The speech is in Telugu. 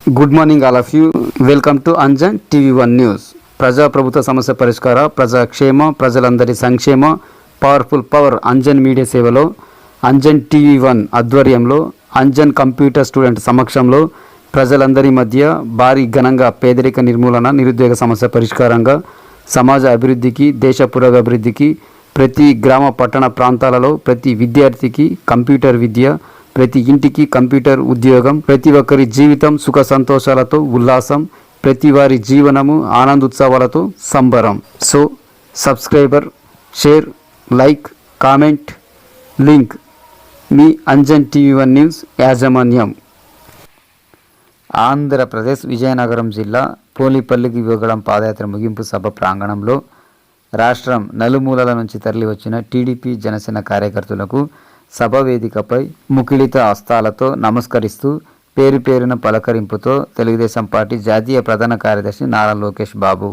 Good morning all of you. Welcome to Anjan TV one news. ప్రజాప్రభుత్వ సమస్య పరిష్కార, ప్రజాక్షేమ, ప్రజలందరి సంక్షేమ, పవర్ఫుల్ పవర్ అంజన్ మీడియా సేవలో అంజన్ టీవీ1 ఆధ్వర్యంలో అంజన్ కంప్యూటర్ స్టూడెంట్ సమక్షంలో ప్రజలందరి మధ్య భారీ ఘనంగా పేదరిక నిర్మూలన, నిరుద్యోగ సమస్య పరిష్కారంగా సమాజ అభివృద్ధికి, దేశ పురోగభివృద్ధికి, ప్రతి గ్రామ పట్టణ ప్రాంతాలలో ప్రతి విద్యార్థికి కంప్యూటర్ విద్య, ప్రతి ఇంటికి కంప్యూటర్ ఉద్యోగం, ప్రతి ఒక్కరి జీవితం సుఖ సంతోషాలతో ఉల్లాసం, ప్రతి వారి జీవనము ఆనందోత్సవాలతో సంబరం. So subscriber, share, like, comment, link మీ అంజన్ టీవీ1 న్యూస్ యాజమాన్యం. ఆంధ్రప్రదేశ్ విజయనగరం జిల్లా పోలిపల్లికి యువగళం పాదయాత్ర ముగింపు సభ ప్రాంగణంలో రాష్ట్రం నలుమూలల నుంచి తరలి వచ్చిన టీడీపీ, జనసేన కార్యకర్తలకు సభ వేదికపై ముకిళిత హస్తాలతో నమస్కరిస్తూ పేరు పేరున పలకరింపుతో తెలుగుదేశం పార్టీ జాతీయ ప్రధాన కార్యదర్శి నారా లోకేష్ బాబు